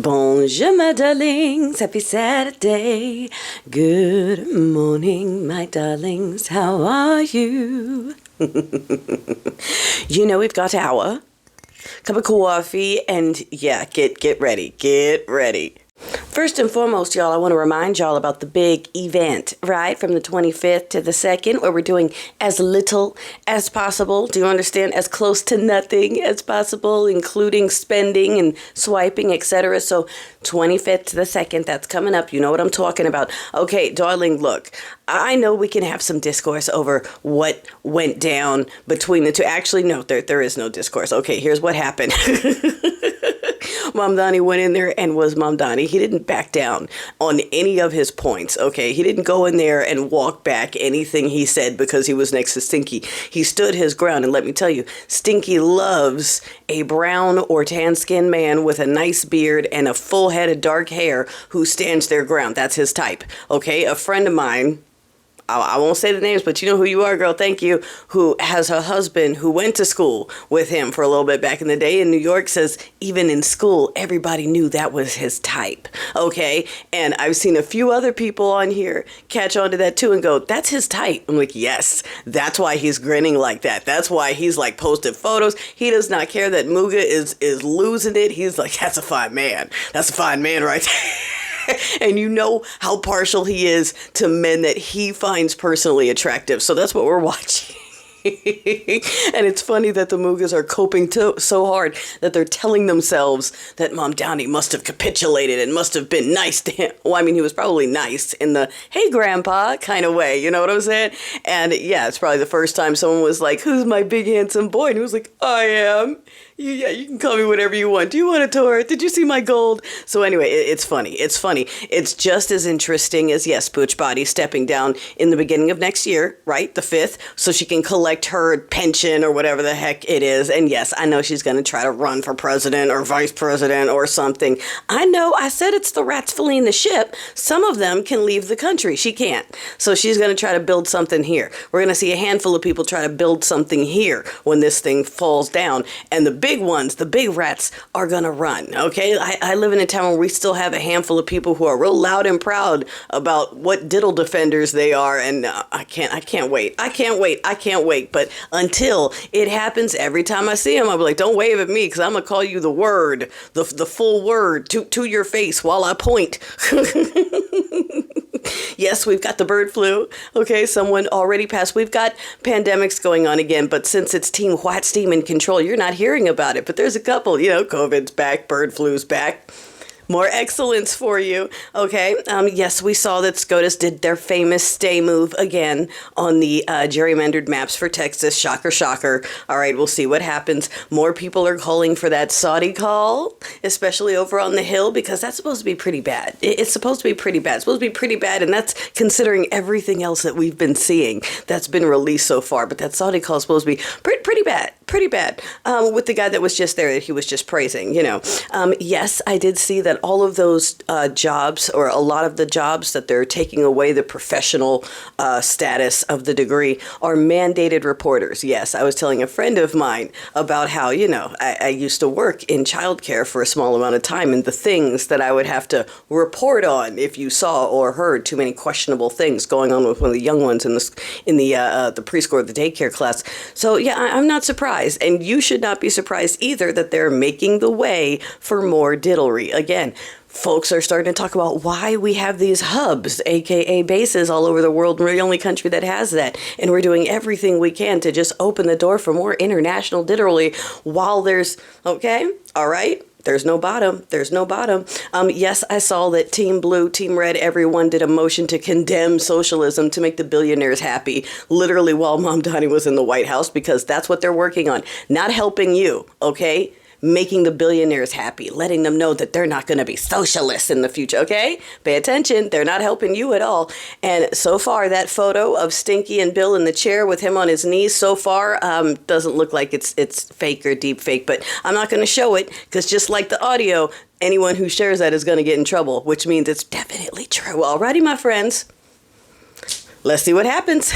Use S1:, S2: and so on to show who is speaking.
S1: Bonjour, my darlings. Happy Saturday. Good morning, my darlings. How are you? You know, we've got our cup of coffee and yeah, get ready. Get ready. First and foremost, y'all, I want to remind y'all about the big event, right? From the 25th to the 2nd, where we're doing as little as possible. Do you understand? As close to nothing as possible, including spending and swiping, etc. So 25th to the 2nd, that's coming up. You know what I'm talking about. Okay, darling, look, I know we can have some discourse over what went down between the two. Actually, no, there is no discourse. Okay, here's what happened. Mamdani went in there and was Mamdani. He didn't back down on any of his points, okay? He didn't go in there and walk back anything he said because he was next to Stinky. He stood his ground, and let me tell you, Stinky loves a brown or tan-skinned man with a nice beard and a full head of dark hair who stands their ground. That's his type, okay? A friend of mine, I won't say the names, but you know who you are, girl, thank you, who has a husband who went to school with him for a little bit back in the day in New York, says even in school, everybody knew that was his type, okay? And I've seen a few other people on here catch on to that too and go, that's his type. I'm like, yes, that's why he's grinning like that. That's why he's like posted photos. He does not care that Muga is losing it. He's like, that's a fine man. That's a fine man right there. And you know how partial he is to men that he finds personally attractive. So that's what we're watching. And it's funny that the Mughas are coping so hard that they're telling themselves that Mamdani must have capitulated and must have been nice to him. Well, I mean, he was probably nice in the, hey, grandpa kind of way. You know what I'm saying? And yeah, it's probably the first time someone was like, who's my big handsome boy? And he was like, I am. Yeah, you can call me whatever you want. Do you want a tour? Did you see my gold? So anyway, it's funny. It's funny. It's just as interesting as, yes, Butch Body stepping down in the beginning of next year, right? The 5th, so she can collect her pension or whatever the heck it is. And yes, I know she's going to try to run for president or vice president or something. I know. I said it's the rats fleeing the ship. Some of them can leave the country. She can't. So she's going to try to build something here. We're going to see a handful of people try to build something here when this thing falls down. And the big ones, the big rats, are gonna run, okay? I live in a town where we still have a handful of people who are real loud and proud about what diddle defenders they are, and I can't wait. But until it happens, every time I see them, I'll be like, don't wave at me, because I'm gonna call you the word, the full word to your face while I point. Yes, we've got the bird flu. Okay, someone already passed. We've got pandemics going on again, but since it's Team White Steam in control, you're not hearing about it. But there's a couple, COVID's back, bird flu's back. More excellence for you. Okay. Yes, we saw that SCOTUS did their famous stay move again on the gerrymandered maps for Texas. Shocker, shocker. All right, we'll see what happens. More people are calling for that Saudi call, especially over on the Hill, because that's supposed to be pretty bad. It's supposed to be pretty bad. It's supposed to be pretty bad, and that's considering everything else that we've been seeing that's been released so far. But that Saudi call is supposed to be pretty bad. Pretty bad. With the guy that was just there that he was just praising, Yes, I did see that all of those jobs, or a lot of the jobs that they're taking away the professional status of the degree, are mandated reporters. Yes, I was telling a friend of mine about how, I used to work in childcare for a small amount of time, and the things that I would have to report on if you saw or heard too many questionable things going on with one of the young ones in the preschool or the daycare class. So yeah, I'm not surprised. And you should not be surprised either that they're making the way for more diddlery. Again, folks are starting to talk about why we have these hubs, aka bases, all over the world. We're the only country that has that. And we're doing everything we can to just open the door for more international diddlery while there's, okay, all right. There's no bottom. There's no bottom. Yes, I saw that Team Blue, Team Red, everyone did a motion to condemn socialism to make the billionaires happy, literally while Mamdani was in the White House, because that's what they're working on. Not helping you, okay? Making the billionaires happy, letting them know that they're not going to be socialists in the future, okay? Pay attention. They're not helping you at all. And so far, that photo of Stinky and Bill in the chair with him on his knees so far doesn't look like it's fake or deep fake, but I'm not going to show it because just like the audio, anyone who shares that is going to get in trouble, which means it's definitely true. Alrighty, my friends. Let's see what happens.